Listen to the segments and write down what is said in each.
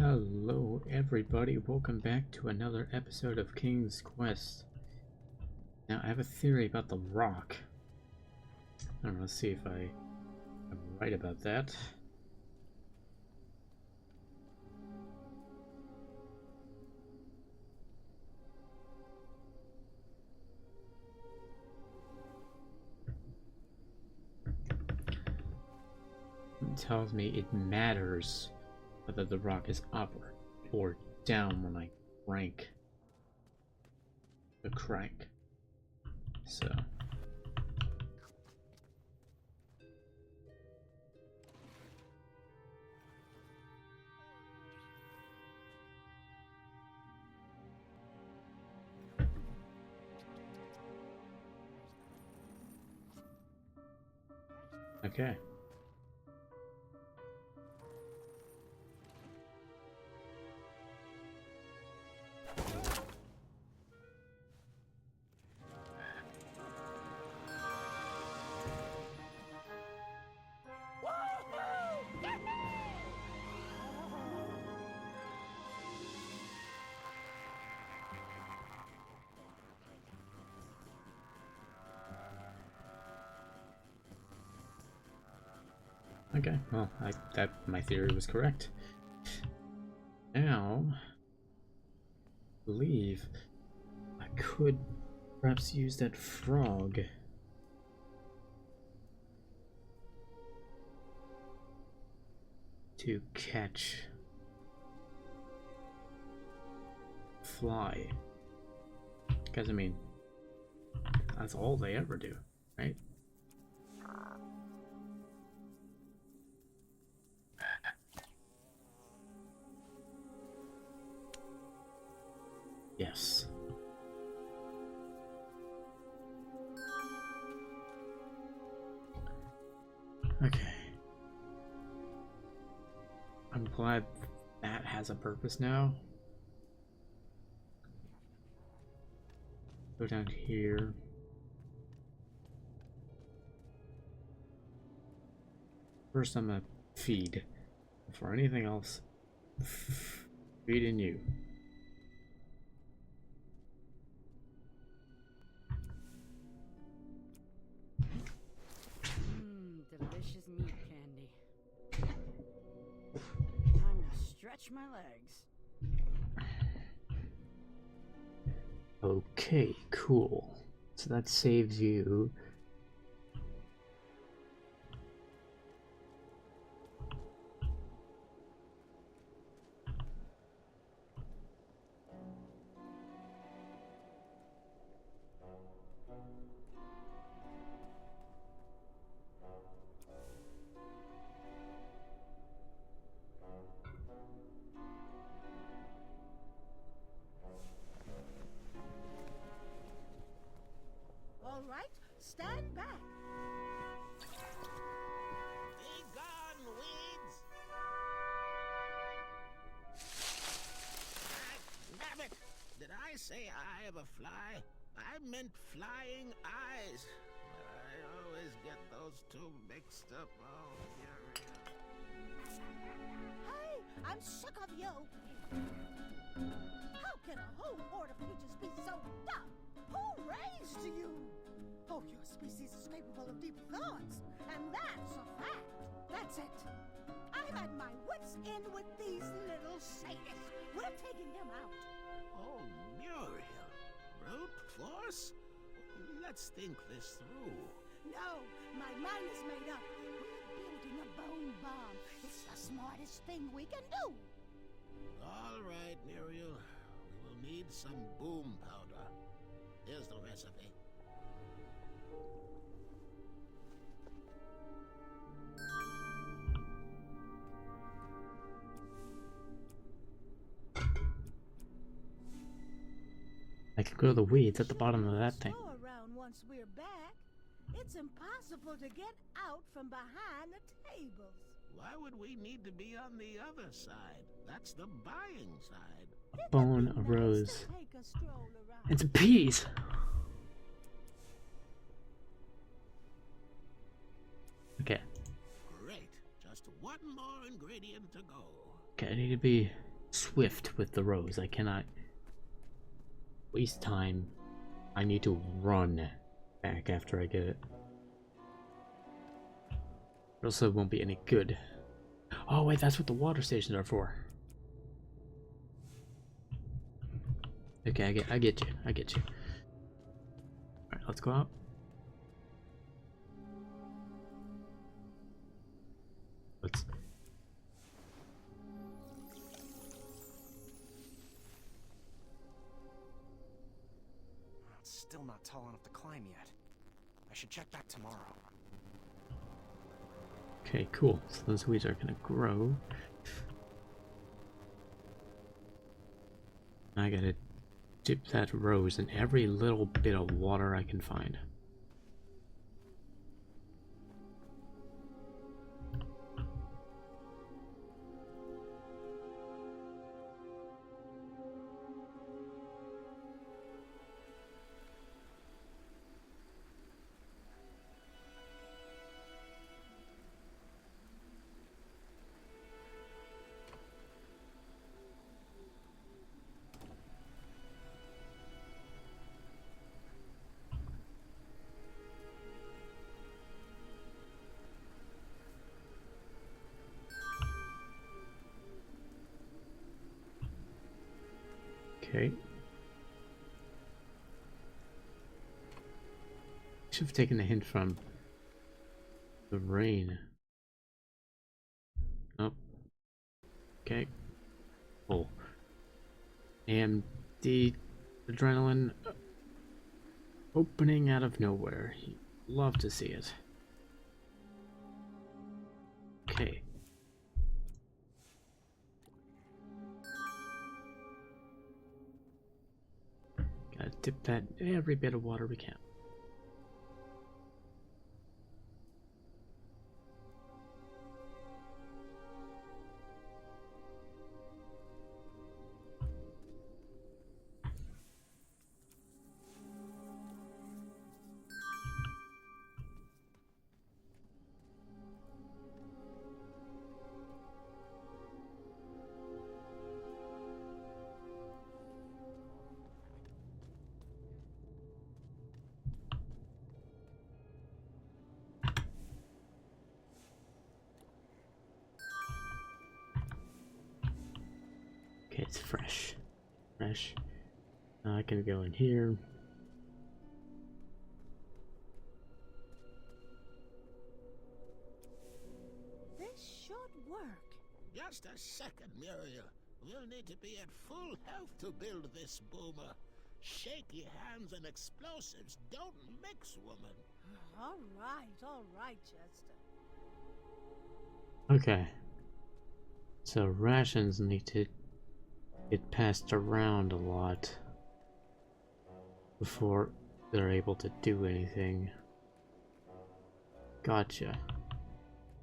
Hello everybody, welcome back to another episode of King's Quest. Now I have a theory about the rock. I don't know, let's see if I'm right about that. It tells me it matters whether the rock is up or down when I crank the crank. So okay. Okay, well, my theory was correct. Now, I believe I could perhaps use that frog to catch fly. Because, I mean, that's all they ever do, right? Yes. Okay. I'm glad that has a purpose now. Go down here. First I'm gonna feed. Before anything else, feed in you. Delicious meat candy. Time to stretch my legs. Okay, cool. So that saves you. All right, stand back. Be gone, weeds! Damn it! Did I say eye of a fly? I meant flying eyes. I always get those two mixed up. Oh, Hey, I'm sick of you. How can a whole horde of creatures be so dumb? Who raised you? Oh, your species is capable of deep thoughts, and that's a fact. That's it. I'm at my wits' end with these little sadists. We're taking them out. Oh, Muriel. Brute force? Let's think this through. No, my mind is made up. We're building a bone bomb. It's the smartest thing we can do. All right, Muriel. We will need some boom powder. Here's the recipe. I could go to the weeds at the bottom of that thing. Slow around once we're back. It's impossible to get out from behind the tables. Why would we need to be on the other side? That's the buying side. It'd Bone be arose. nice to take a stroll around. And some peas! Okay. Great. Just one more ingredient to go. Okay, I need to be swift with the rose. I cannot waste time. I need to run back after I get it. Or else it won't be any good. Oh wait, that's what the water stations are for. Okay, I get you. I get you. Alright, let's go out. Let's... It's still not tall enough to climb yet. I should check back tomorrow. Okay, cool. So those weeds are gonna grow. I gotta dip that rose in every little bit of water I can find. Okay. Should have taken the hint from the rain. Oh. Okay. Oh. AMD adrenaline opening out of nowhere. Love to see it. Okay. Gotta dip that in every bit of water we can. Okay, it's fresh. Fresh. Now I can go in here. This should work. Just a second, Muriel. We'll need to be at full health to build this boomer. Shaky hands and explosives don't mix, woman. All right, Chester. Okay. So rations need to get passed around a lot before they're able to do anything. Gotcha.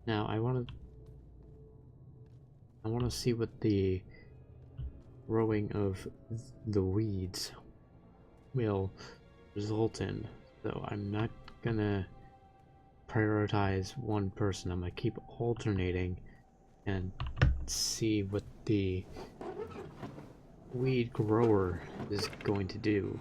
Now I want to see what the growing of the weeds will result in. So I'm not gonna prioritize one person. I'm gonna keep alternating and see what the weed grower is going to do.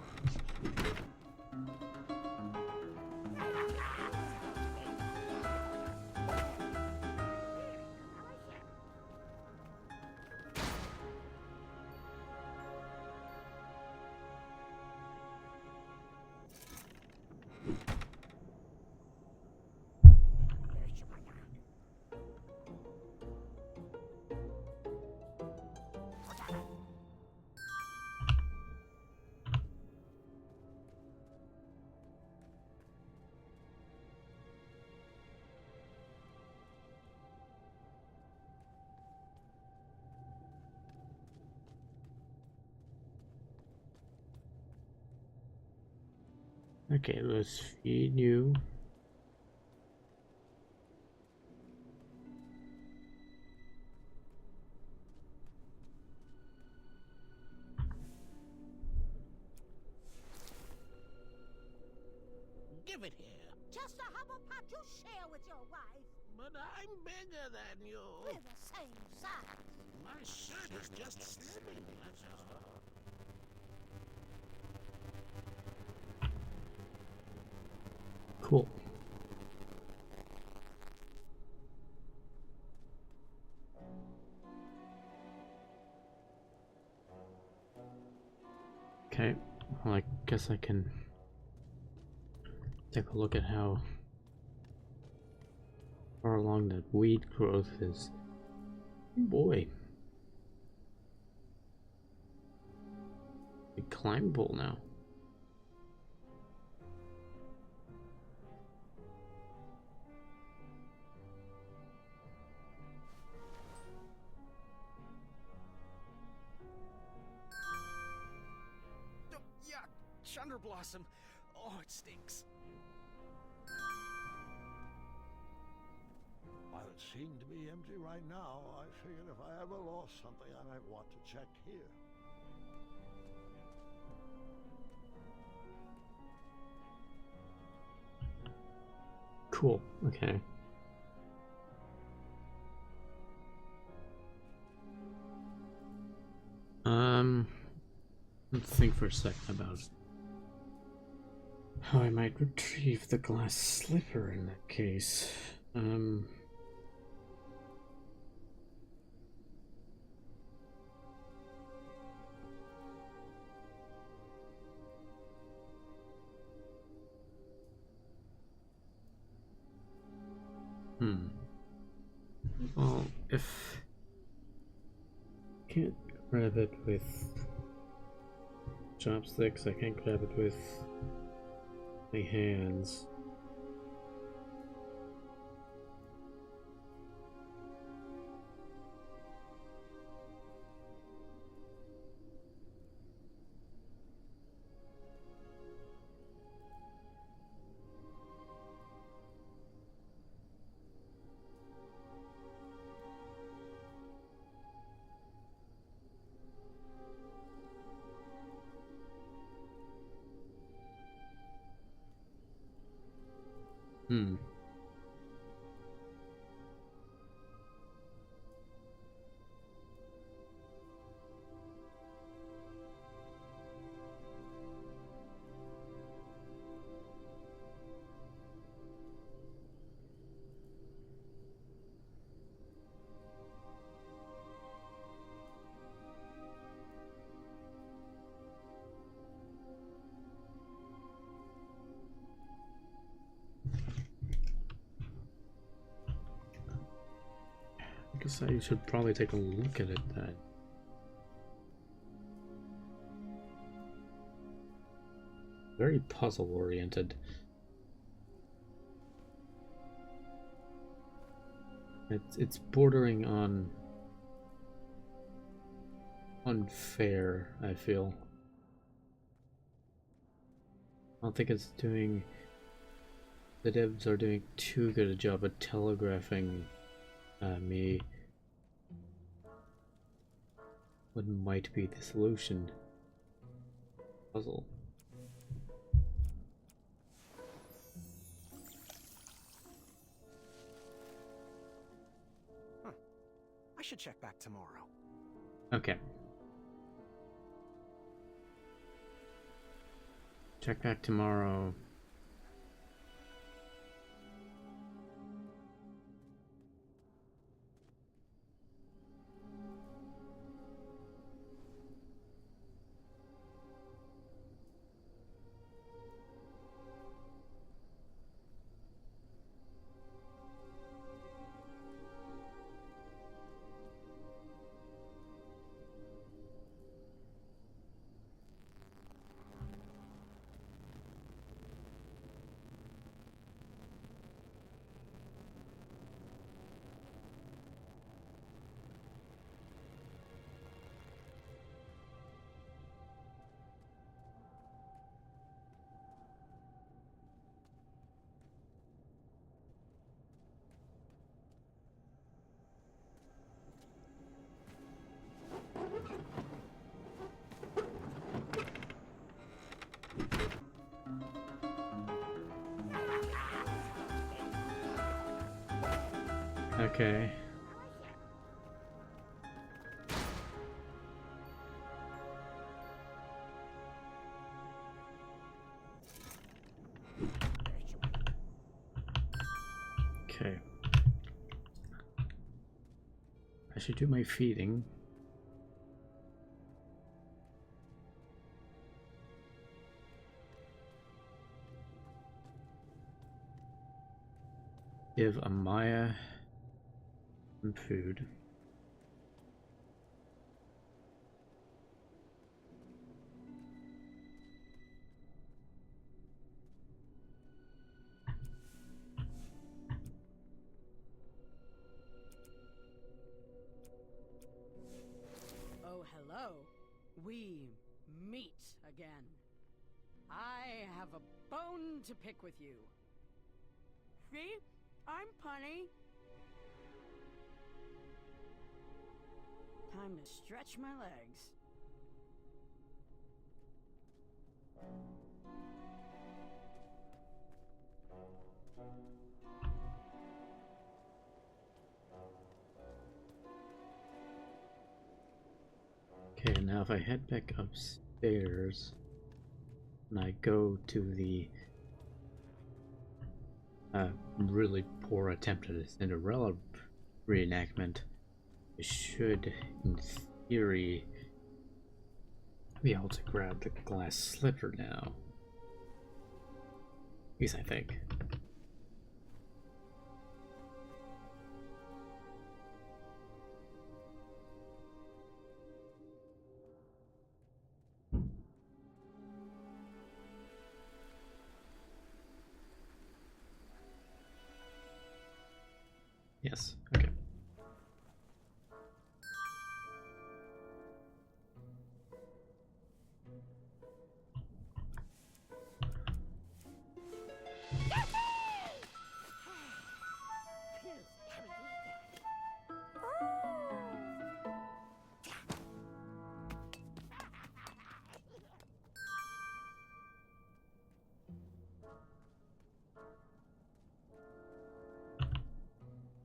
Okay, let's feed you. Give it here. Just a humble pot you share with your wife. But I'm bigger than you. We're the same size. My shirt is was just slipping, that's all. Cool. Okay, well, I guess I can take a look at how far along that weed growth is. Boy. Big climbable now. Oh, yuck! Chunder Blossom. Oh, it stinks. While it seemed to be empty right now, I figured if I ever lost something, I might want to check here. Cool, okay. Let's think for a second about how I might retrieve the glass slipper in that case. Well, if I can't grab it with chopsticks, I can't grab it with my hands. I guess I should probably take a look at it then. Very puzzle oriented. It's bordering on unfair, I feel. I don't think it's doing, the devs are doing too good a job at telegraphing me what might be the solution puzzle. Huh. I should check back tomorrow. Okay. Check back tomorrow. Okay. Okay. I should do my feeding. Give Amaya some food. Oh, hello. We meet again. I have a bone to pick with you. See? I'm punny. Time to stretch my legs. Okay, now if I head back upstairs and I go to the really poor attempt at a Cinderella reenactment, I should, in theory, be able to grab the glass slipper now. At least I think. Yes, okay.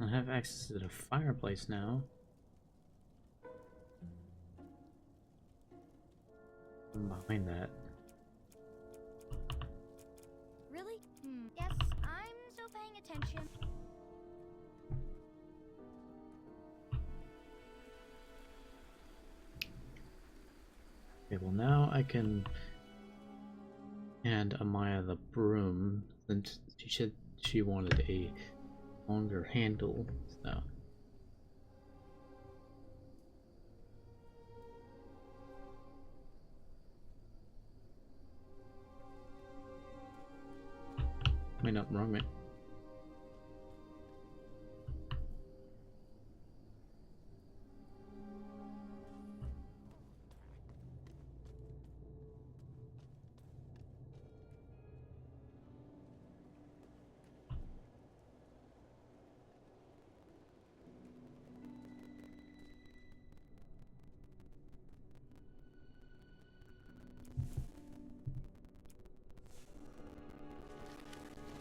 I have access to the fireplace now. I'm behind that. Really? Yes, I'm still paying attention. Okay, well now I can hand Amaya the broom, since she wanted a longer handle, so. Wait, no, wrong way.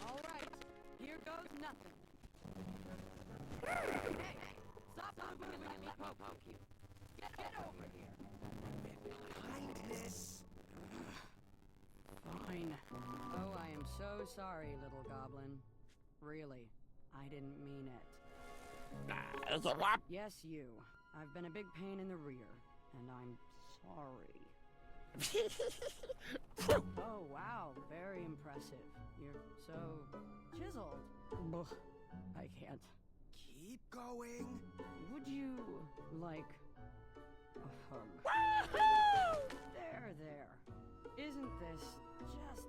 All right, here goes nothing. Hey, stop moving and let me poke you. Get over here. Kindness. Fine. Oh, I am so sorry, little goblin. Really, I didn't mean it. Is it what? Yes, you. I've been a big pain in the rear, and I'm sorry. Oh, wow, very impressive. You're so chiseled. Ugh, I can't. Keep going. Would you like a hug? There. Isn't this just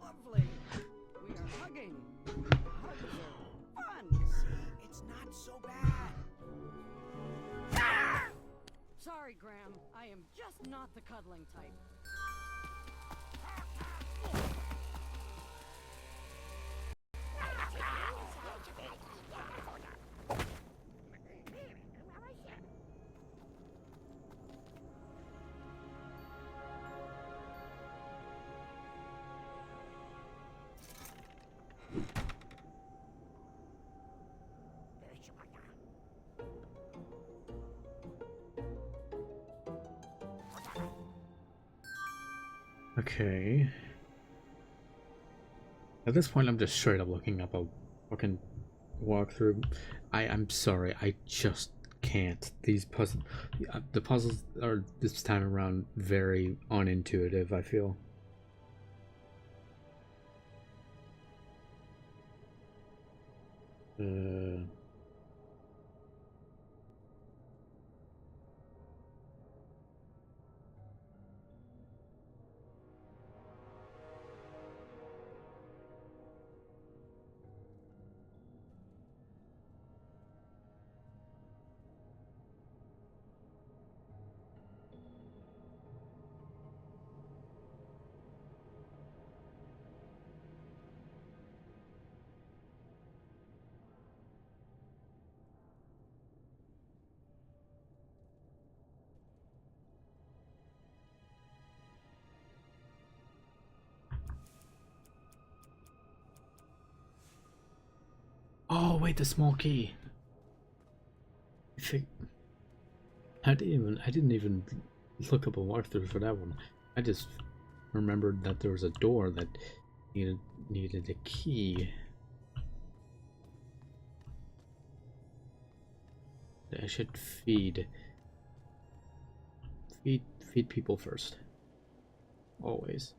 lovely? We are hugging. Hugs are fun. It's not so bad. Sorry, Graham. I am just not the cuddling type. Okay. At this point, I'm just straight up looking up a fucking walkthrough. I'm sorry, I just can't. These the puzzles are this time around very unintuitive, I feel. Oh wait, the small key. I think I didn't even look up a walkthrough for that one. I just remembered that there was a door that needed a key. I should feed people first. Always.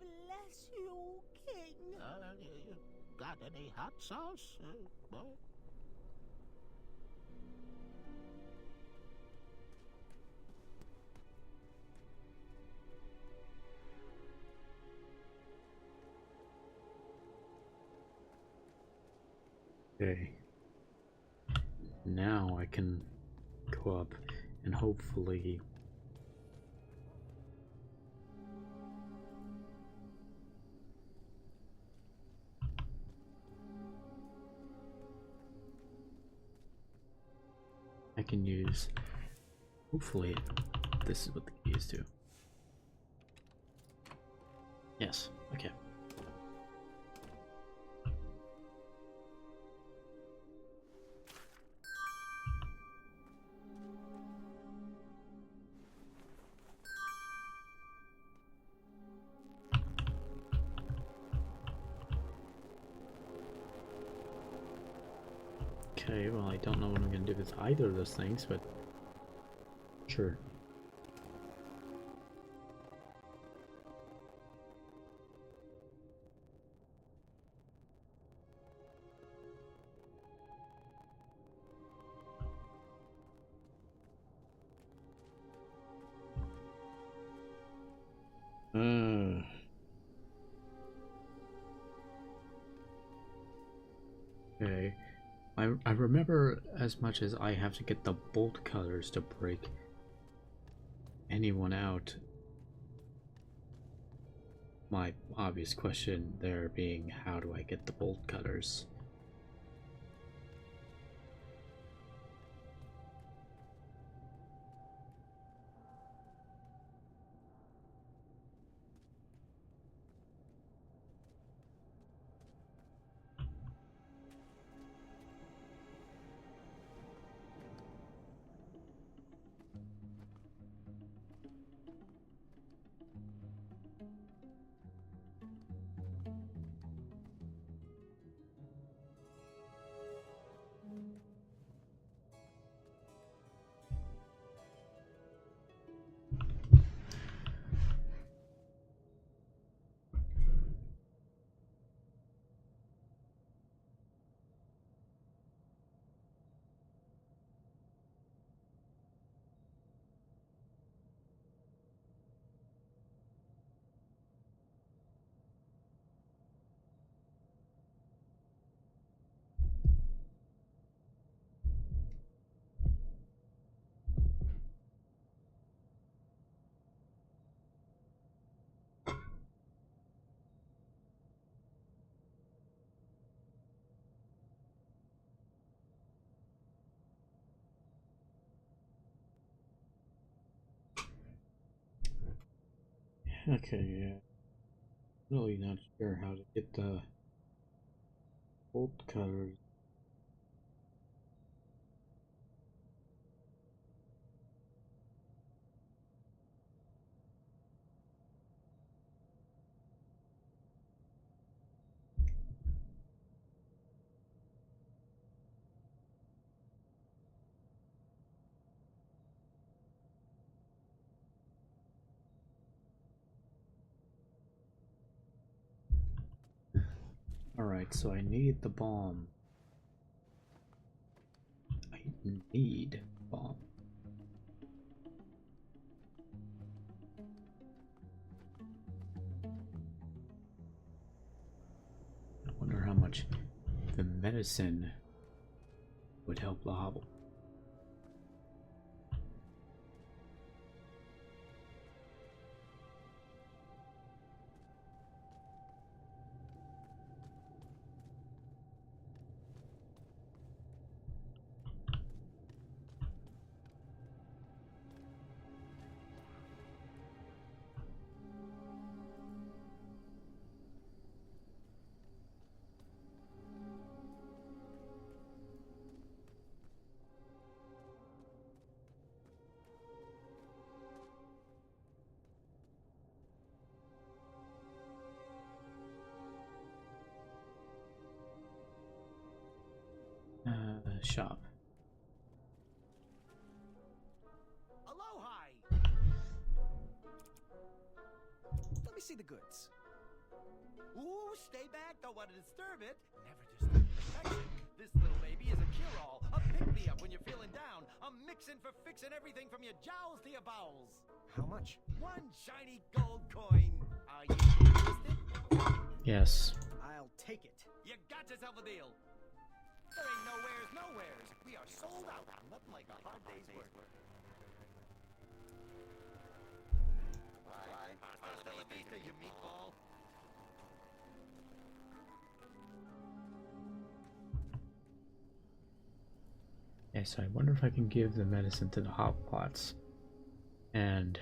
Bless you, King. You got any hot sauce, boy? Okay. Now I can go up and hopefully I can use, hopefully this is what the key is to. Yes, okay. Okay, well, I don't know what I'm gonna do with either of those things, but sure. Okay. I remember as much as I have to get the bolt cutters to break anyone out. My obvious question there being, how do I get the bolt cutters? Okay, yeah. Really not sure how to get the bolt cutters. Alright, so I need the bomb. I need bomb. I wonder how much the medicine would help the hobble. Shop. Aloha! Let me see the goods. Ooh, stay back, don't want to disturb it. Never disturb perfection. This little baby is a cure-all, a pick-me-up when you're feeling down, a mixin' for fixing everything from your jowls to your bowels. How much? 1 shiny gold coin. Are you interested? Yes. I'll take it. You got yourself a deal. There ain't nowheres. We are sold out. Nothing like a hard day's work. Hasta la vista, you meatball. Yeah, so I wonder if I can give the medicine to the hotpots and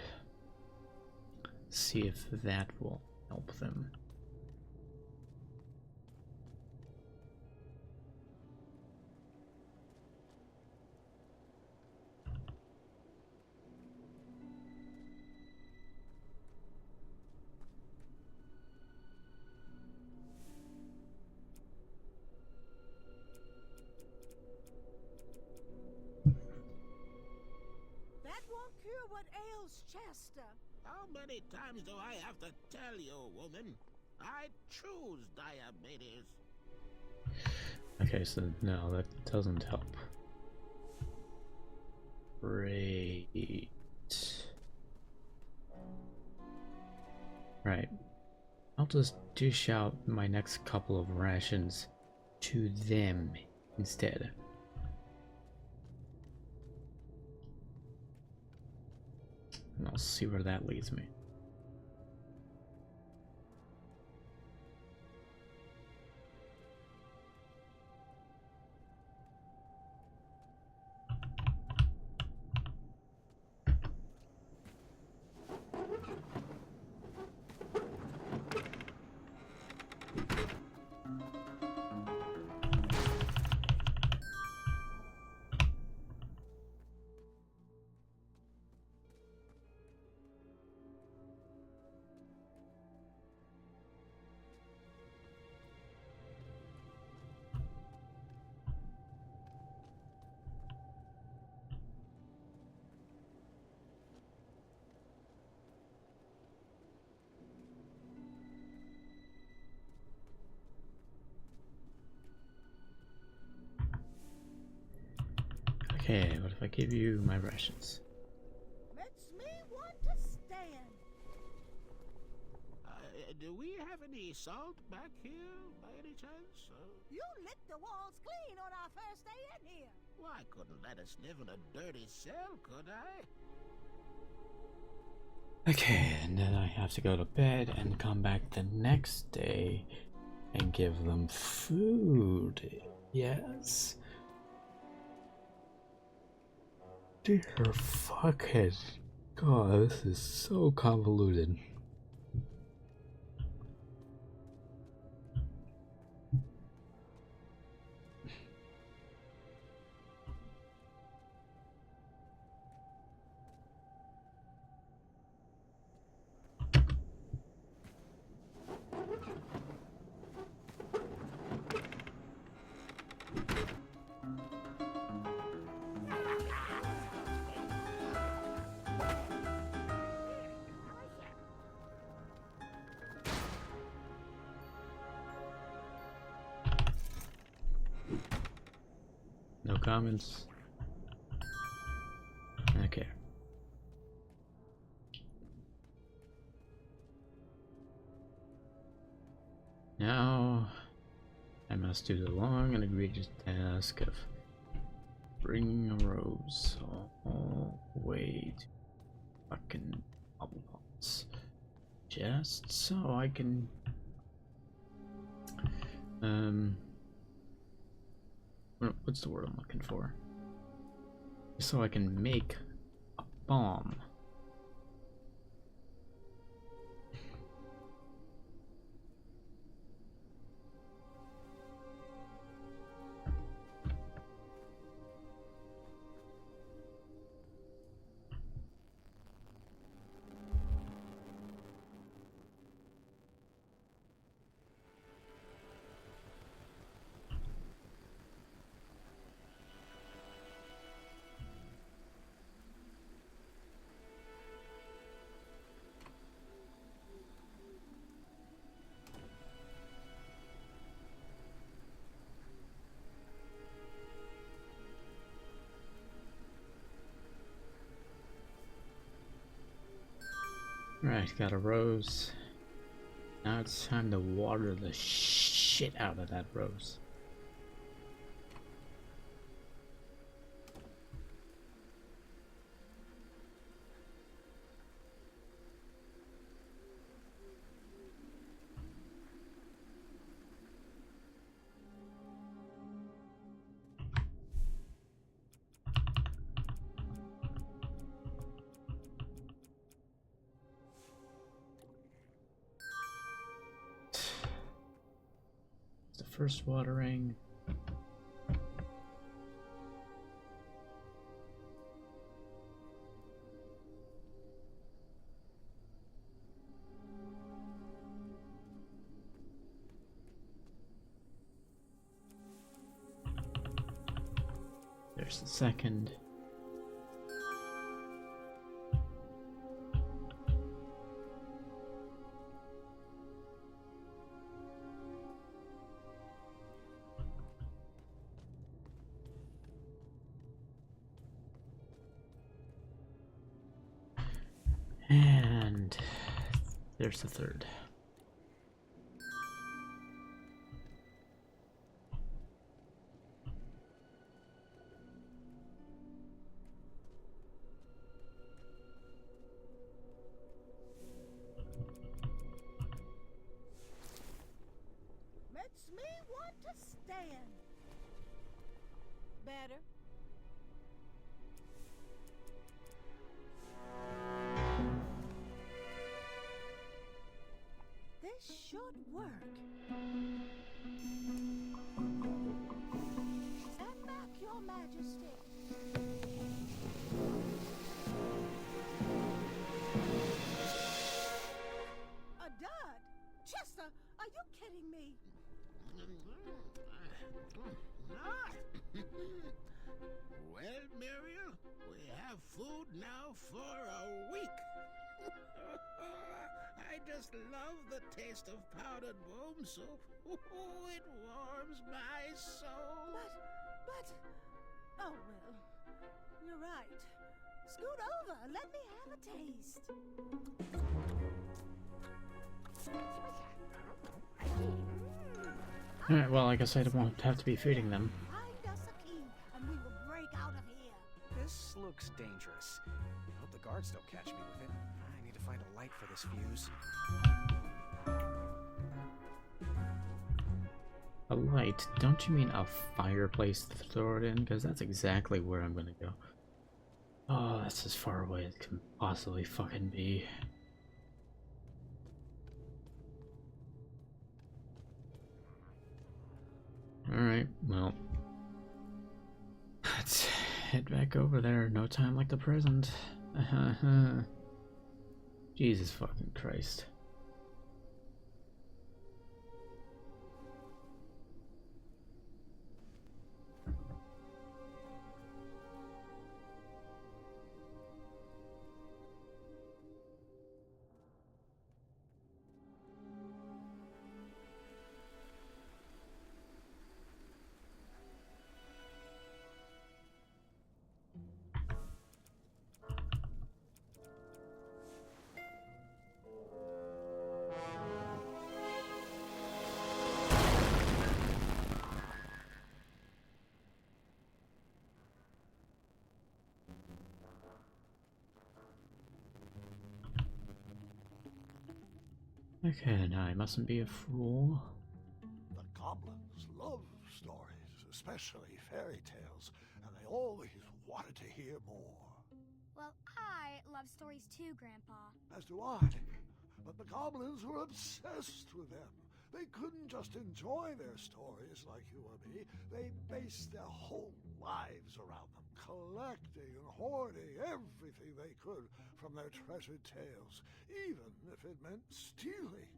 see if that will help them. What ails Chester? How many times do I have to tell you, woman? I choose diabetes. Okay, so no, that doesn't help. Great. Right. I'll just dish out my next couple of rations to them instead. And I'll see where that leads me. Okay, what if I give you my rations? Makes me want to stand. Do we have any salt back here, by any chance? You licked the walls clean on our first day in here. Well, I couldn't let us live in a dirty cell, could I? Okay, and then I have to go to bed and come back the next day and give them food. Yes. Dear fuckhead. God, this is so convoluted. comments. Okay. Now I must do the long and egregious task of bringing a rose all the way to fucking Bubblepots. Just so I can what's the word I'm looking for? So I can make a bomb. Right, got a rose. Now it's time to water the shit out of that rose. First watering. There's the second. And there's the third. Makes me want to stand. Better. This should work. Stand back, Your Majesty. A dud? Chester, are you kidding me? Well, Muriel, we have food now for a week. I just love the taste of powdered worm soup. Ooh, it warms my soul. But, oh well, you're right. Scoot over, let me have a taste. Alright, well, I guess I won't have to be feeding them. Find us a key, and we will break out of here. This looks dangerous. I hope the guards don't catch me with it. I need to find a light for this fuse. A light? Don't you mean a fireplace to throw it in? Because that's exactly where I'm gonna go. Oh, that's as far away as it can possibly fucking be. Alright, well. Let's head back over there. No time like the present. Jesus fucking Christ. Okay, now I mustn't be a fool. The goblins love stories, especially fairy tales, and they always wanted to hear more. Well, I love stories too, Grandpa. As do I. But the goblins were obsessed with them. They couldn't just enjoy their stories like you or me. They based their whole lives around them, collecting and hoarding everything they could from their treasured tales, even if it meant stealing.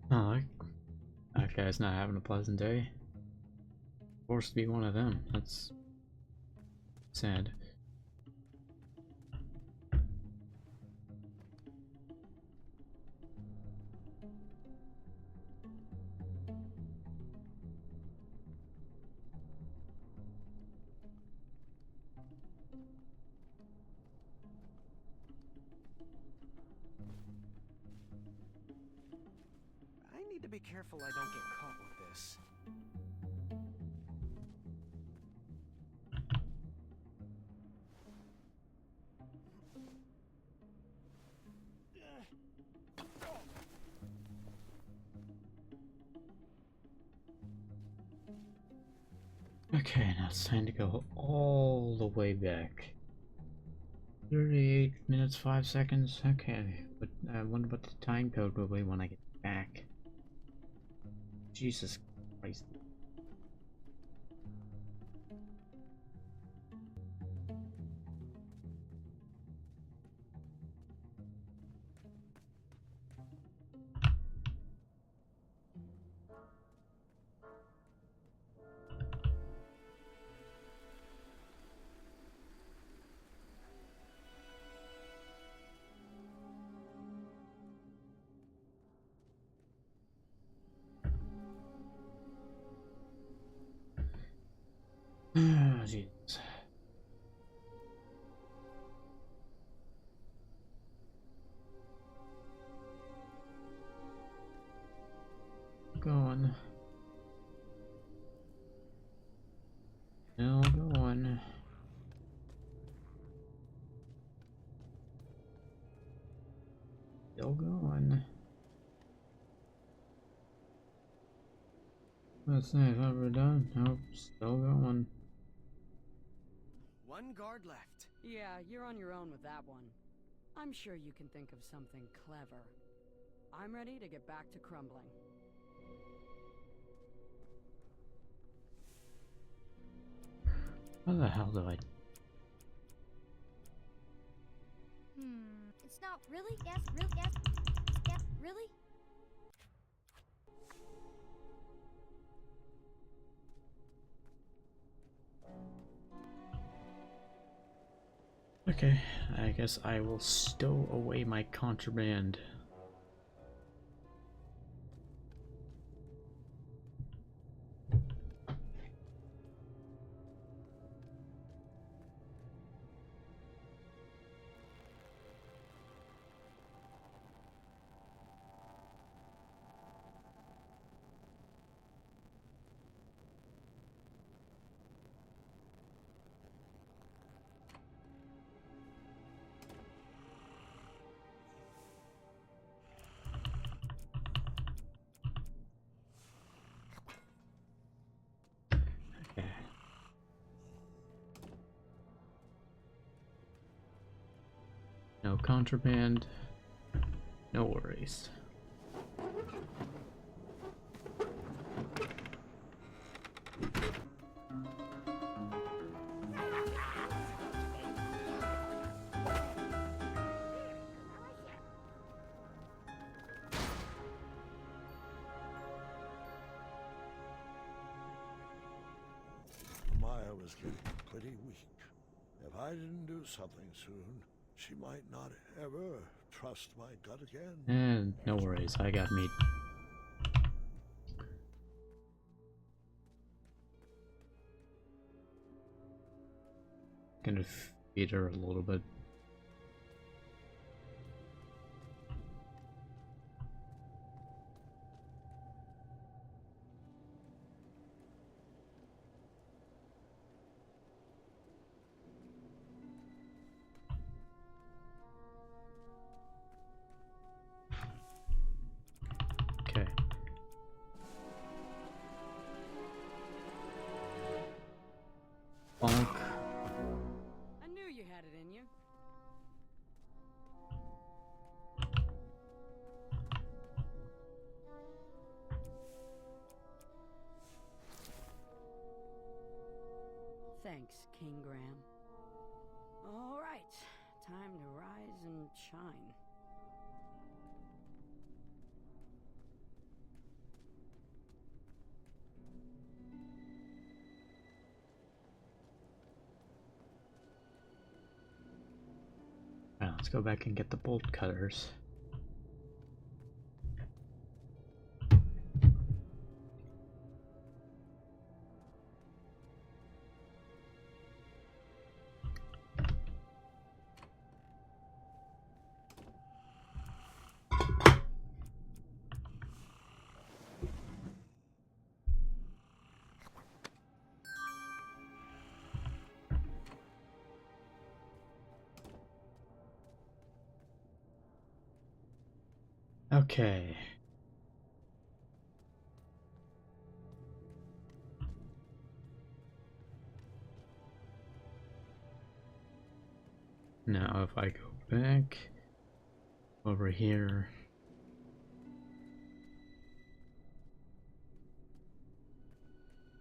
Oh, that guy's not having a pleasant day. Forced to be one of them. That's sad. I need to be careful I don't get caught with this. Okay, now it's time to go all the way back. 38 minutes 5 seconds. Okay, but I wonder what the time code will be when I get back. Jesus Christ. Ah, Jesus. Going. Still going. Still going. Let's see if we're done. Nope, still going. One guard left. Yeah, you're on your own with that one. I'm sure you can think of something clever. I'm ready to get back to crumbling. How the hell do I... It's not really? Yes, really? Yes. Yes, really? Okay, I guess I will stow away my contraband. Okay. No contraband. No worries. Claire was getting pretty weak. If I didn't do something soon, she might not ever trust my gut again. And no worries, I got meat. Gonna feed her a little bit. Okay. Bonk. I knew you had it in you. Thanks, King Graham. All right, time to rise and shine. Now let's go back and get the bolt cutters. Okay. Now if I go back over here,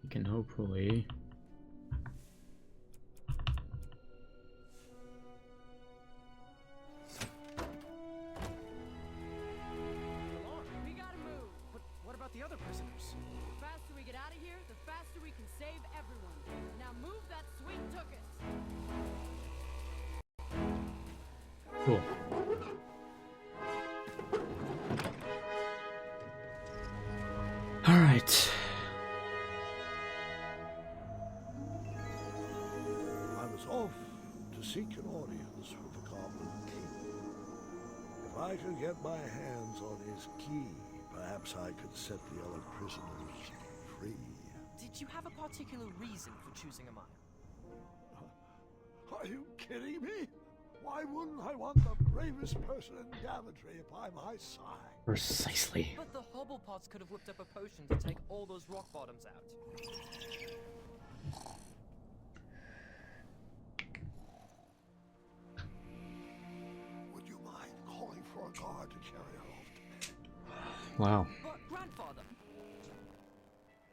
you can hopefully We gotta move. But what about the other prisoners? The faster we get out of here, the faster we can save everyone. Now move that sweet tuchus. cool. All right. I was off to seek an audience with the Goblin King. If I could get my hands on his key, perhaps I could set the other prisoners free. Did you have a particular reason for choosing a mine? Are you kidding me? Why wouldn't I want the bravest person in Daventry by my side? Precisely. But the Hobblepots could have whipped up a potion to take all those rock bottoms out. Would you mind calling for a guard to carry her off to bed? Wow. But grandfather,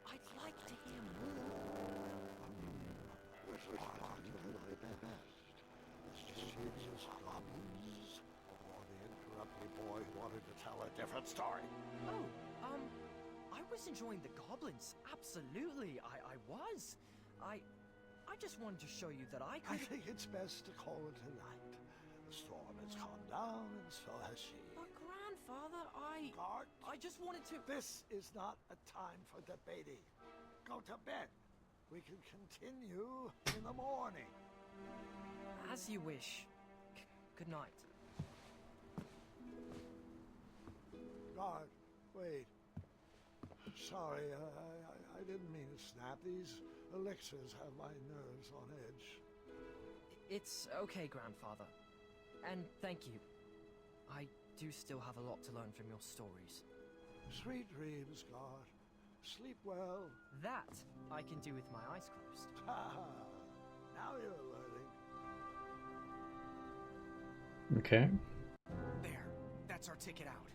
I'd like to hear more. This is far to my best. Mischievous goblins, or the interrupted boy who wanted to tell a different story. Oh, I was enjoying the goblins. Absolutely, I was. I just wanted to show you that I I could. think it's best to call it a night. The storm has calmed down, and so has she. But grandfather, Guard, I just wanted to. this is not a time for debating. Go to bed. We can continue in the morning. As you wish. Good night. Guard, wait. Sorry, I didn't mean to snap. These elixirs have my nerves on edge. It's okay, grandfather. And thank you. I do still have a lot to learn from your stories. Sweet dreams, Guard. Sleep well. That I can do with my eyes closed. Now you're learning. Okay. There. That's our ticket out.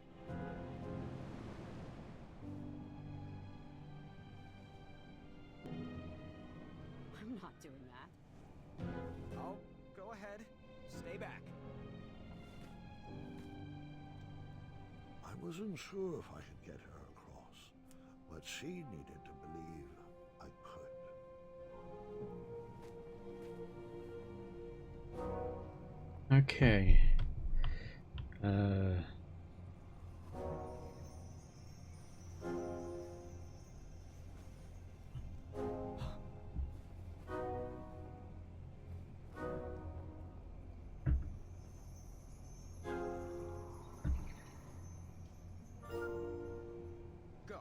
I'm not doing that. Oh, go ahead. Stay back. I wasn't sure if I could get her across, but she needed to believe I could. Okay. Go.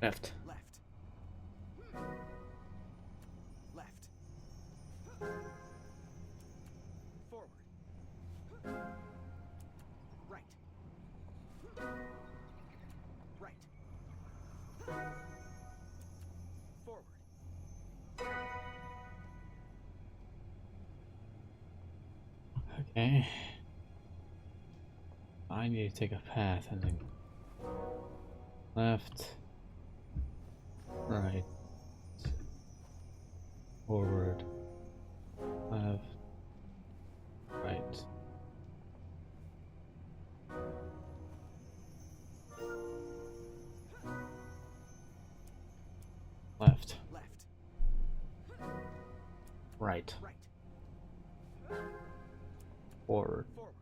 Left. Left. Left. Forward. Right. Right. Forward. Okay. I need to take a path and then left, right, forward, left, right. Left, Left. right, Right. forward, Forward.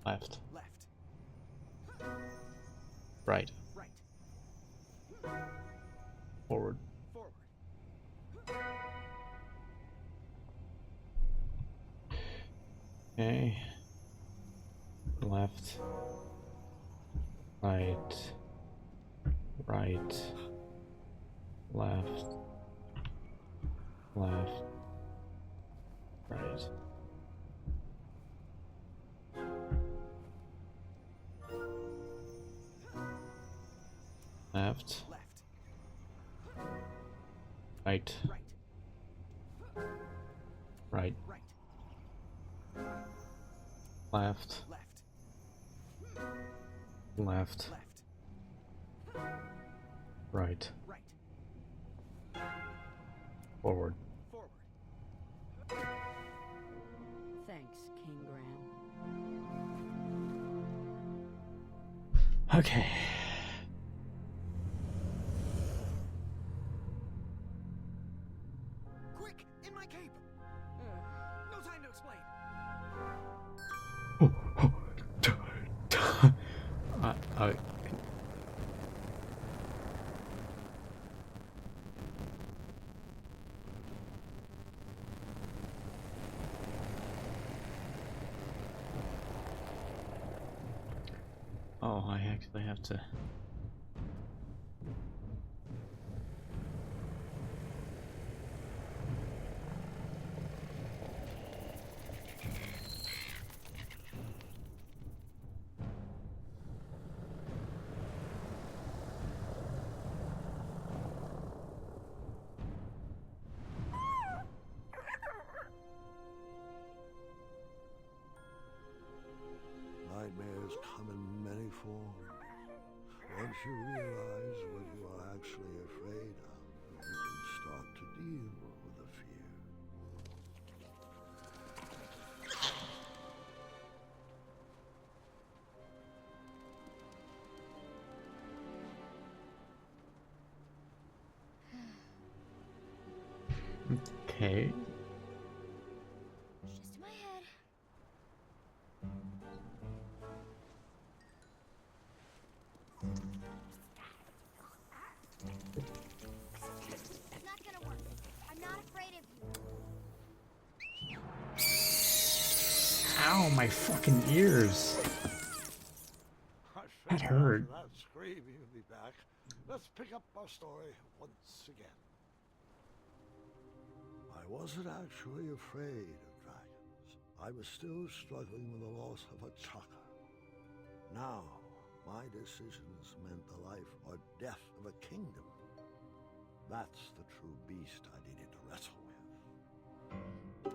left, Left. right, Right. forward. Forward. Okay. Left, right, right, left, left, right. Left, Left. right, Right. right, Right. left, Left. left, Left. right, Right. forward. Forward. Thanks, King Graham. Okay. Quick! In my cape! No time to explain. I Oh, I actually have to. Nightmares come in many forms. Once you realize what you are actually afraid of, you can start to deal with the fear. Okay. Just in my head. It's not gonna work. I'm not afraid of you. Ow, my fucking ears. I That figured hurt. after that scream you'd be back. Let's pick up our story once again. I wasn't actually afraid of dragons. I was still struggling with the loss of a chakra. Now, my decisions meant the life or death of a kingdom. That's the true beast I needed to wrestle with.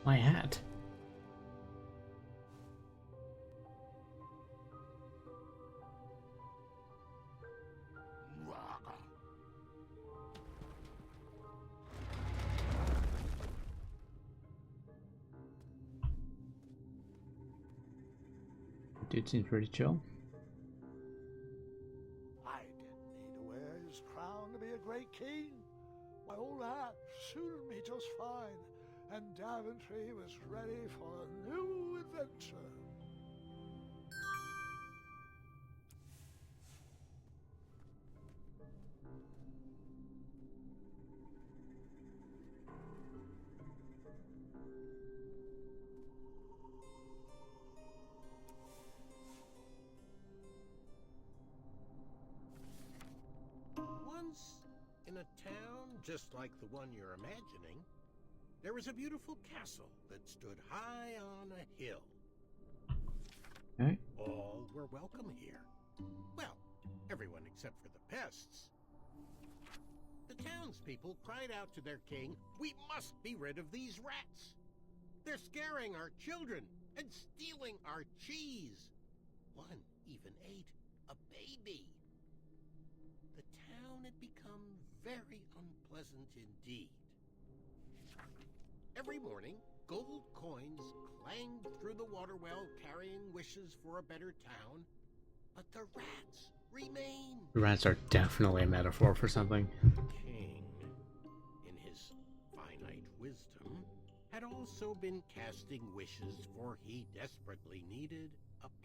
My hat. Dude seems pretty chill. I didn't need to wear his crown to be a great king. My old hat suited me just fine, and Daventry was ready for a new adventure. Once, in a town just like the one you're imagining, there was a beautiful castle that stood high on a hill. Okay. All were welcome here. Well, everyone except for the pests. The townspeople cried out to their king, "We must be rid of these rats! They're scaring our children and stealing our cheese! One even ate a baby!" The town had become very unpleasant indeed. Every morning, gold coins clanged through the water well carrying wishes for a better town, but the rats remained. The rats are definitely a metaphor for something. King, in his finite wisdom, had also been casting wishes, for he desperately needed a plan.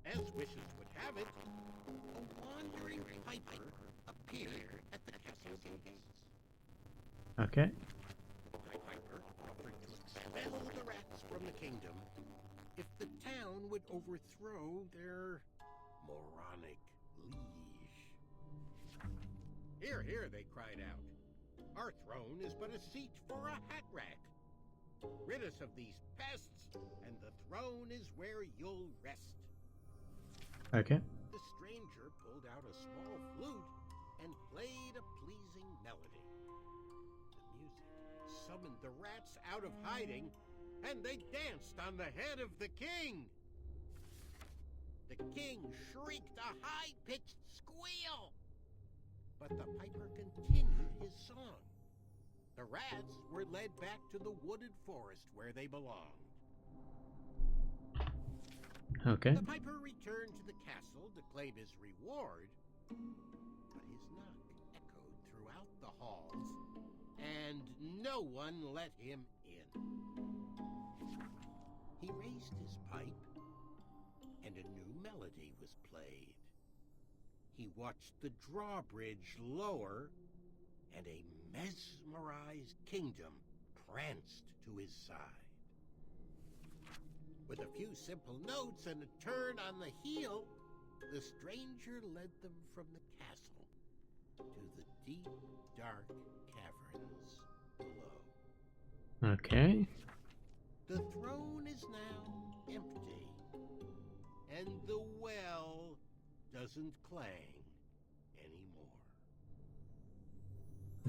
As wishes would have it, a wandering piper appeared at the castle's gates. Okay. The piper offered to expel the rats from the kingdom if the town would overthrow their moronic liege. "Here, here," they cried out. "Our throne is but a seat for a hat rack. Rid us of these pests, and the throne is where you'll rest." Okay. The stranger pulled out a small flute and played a pleasing melody. The music summoned the rats out of hiding, and they danced on the head of the king. The king shrieked a high-pitched squeal, but the piper continued his song. The rats were led back to the wooded forest where they belonged. Okay. The piper returned to the castle to claim his reward, but his knock echoed throughout the halls, and no one let him in. He raised his pipe, and a new melody was played. He watched the drawbridge lower, and a mesmerized kingdom pranced to his side. With a few simple notes and a turn on the heel, the stranger led them from the castle to the deep, dark caverns below. Okay. The throne is now empty, and the well doesn't clang anymore.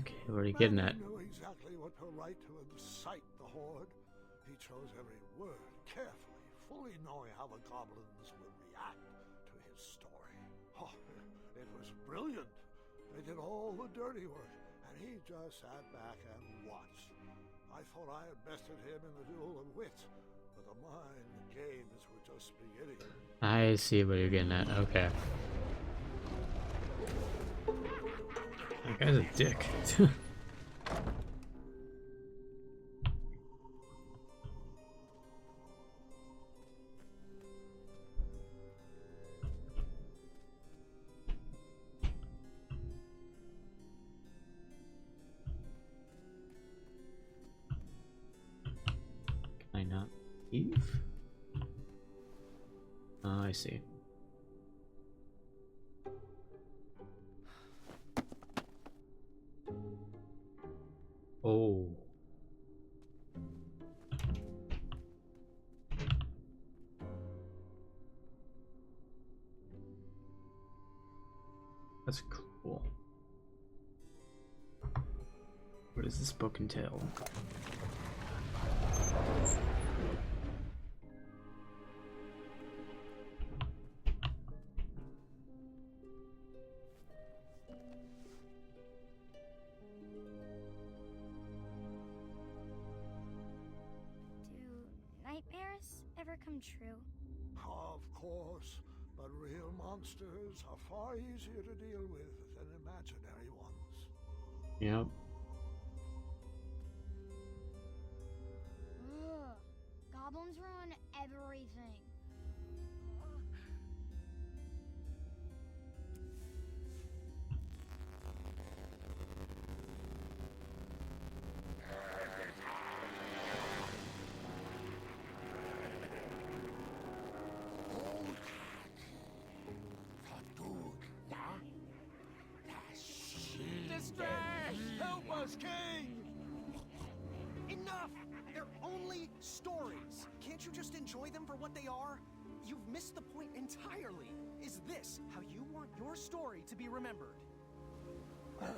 Okay, what are you getting at? Merlin knew exactly what to write to incite the horde. He chose every word carefully, fully knowing how the goblins would react to his story. Oh, it was brilliant. They did all the dirty work, and he just sat back and watched. I thought I had bested him in the duel of wit, but the mind games were just beginning. I see what you're getting at. Okay. That guy's a dick. Can I not leave? Oh, I see. Oh. That's cool. What does this book entail? Do nightmares ever come true? Of course, but real monsters are far easier to deal with than imaginary ones. Yep. Ugh, goblins ruin everything. Distress! Help us, King! Enough! They're only stories. Can't you just enjoy them for what they are? You've missed the point entirely. Is this how you want your story to be remembered? Wait.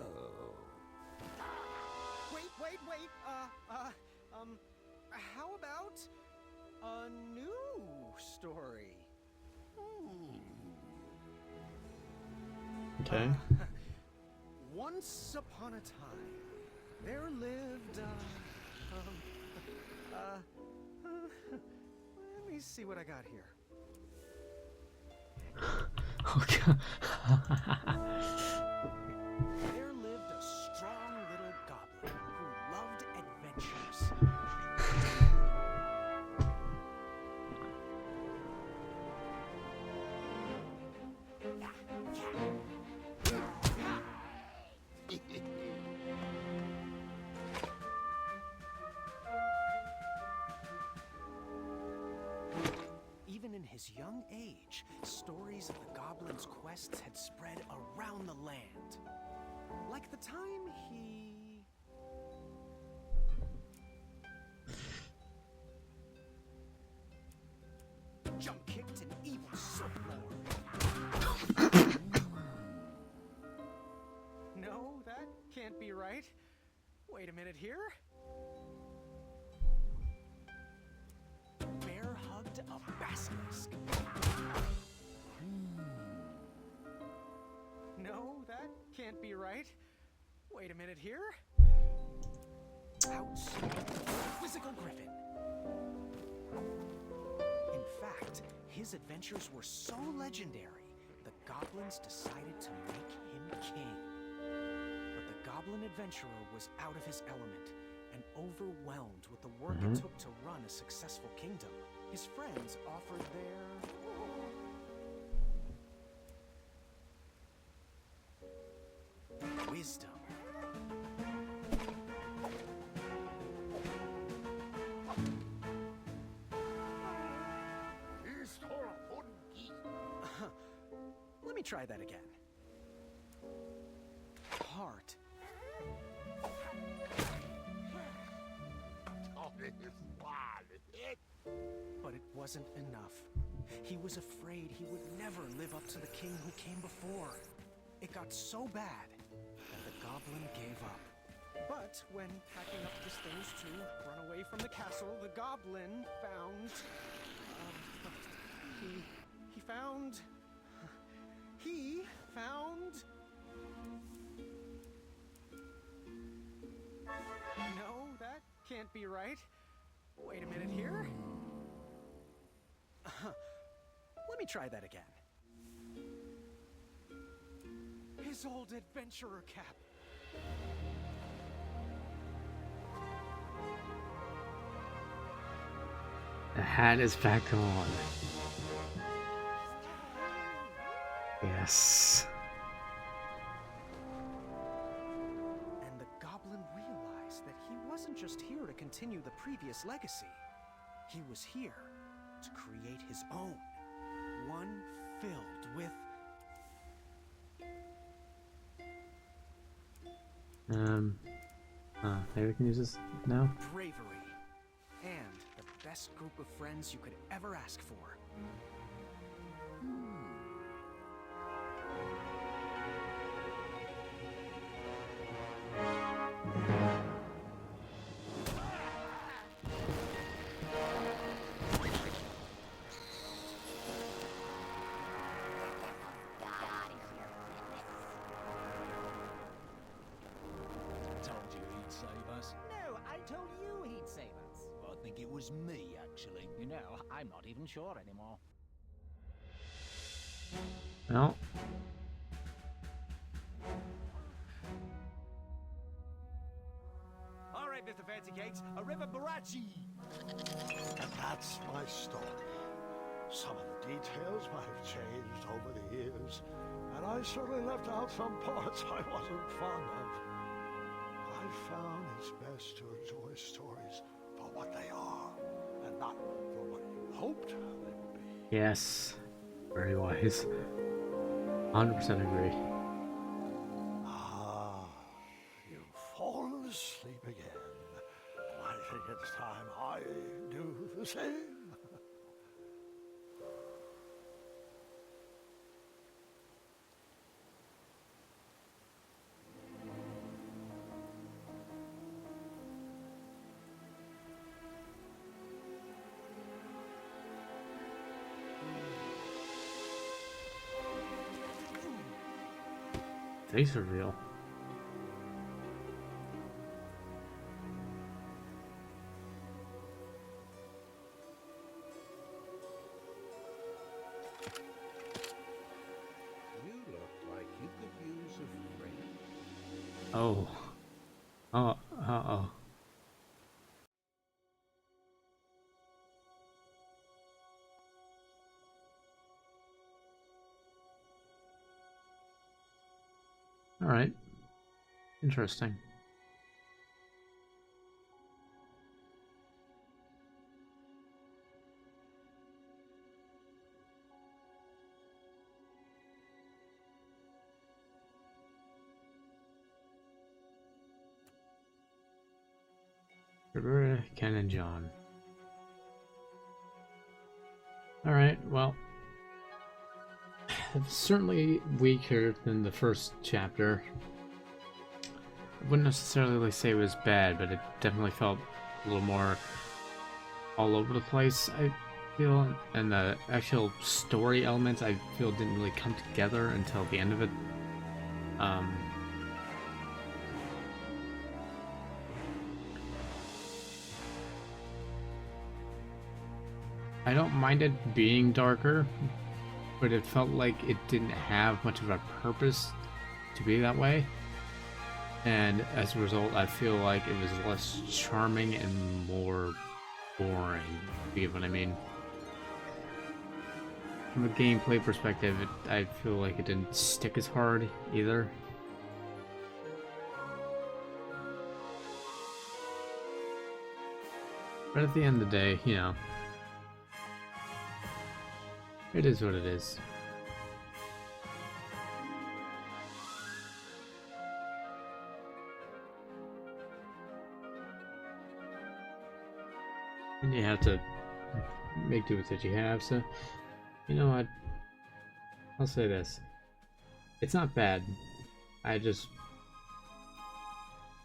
How about a new story? Okay. Once upon a time, there lived, let me see what I got here. Oh god. There lived a strong little goblin who loved adventures. Even in his young age, stories of the goblin's quests had spread around the land. Like the time he... jump-kicked an evil Silk Lord. No, that can't be right. Wait a minute here. Bear hugged a basilisk. No, that can't be right. Wait a minute here. Ouch. Quizzical Griffin. In fact, his adventures were so legendary, the goblins decided to make him king. But the goblin adventurer was out of his element and overwhelmed with the work it took to run a successful kingdom. His friends offered their... wisdom. Let me try that again. Heart. But it wasn't enough. He was afraid he would never live up to the king who came before. It got so bad that the goblin gave up. But when packing up his things to run away from the castle, the goblin found... He found... No, that can't be right. Wait a minute here. Let me try that again. His old adventurer cap. The hat is back on. Yes. And the goblin realized that he wasn't just here to continue the previous legacy. He was here to create his own. One filled with... Maybe we can use this now? bravery. And the best group of friends you could ever ask for. think it was me, actually. You know, I'm not even sure anymore. Well, All right, Mr. Fancy Cakes, a river Barachi. And that's my story. Some of the details might have changed over the years, and I certainly left out some parts I wasn't fond of. I found it's best to enjoy stories for what they are, and not for what you hoped they would be. yes. Very wise. 100% agree. Ah, you've fallen asleep again. I think it's time I do the same. Face reveal. You look like you could use a friend. Oh. Oh. Uh-oh. Alright. Interesting. Roberta, Ken, and John. Alright, well. It's certainly weaker than the first chapter. I wouldn't necessarily say it was bad, but it definitely felt a little more all over the place, I feel. And the actual story elements, I feel, didn't really come together until the end of it. I don't mind it being darker, but it felt like it didn't have much of a purpose to be that way. And as a result, I feel like it was less charming and more boring, if you get what I mean. From a gameplay perspective, I feel like it didn't stick as hard either. But at the end of the day, you know, it is what it is. And you have to make do with what you have, so you know what? I'll say this. It's not bad. I just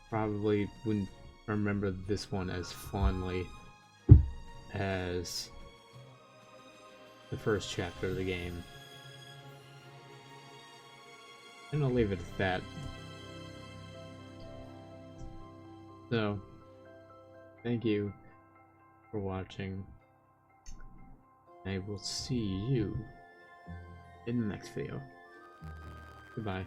probably wouldn't remember this one as fondly as the first chapter of the game. And I'll leave it at that. So, thank you for watching. I will see you in the next video. Goodbye.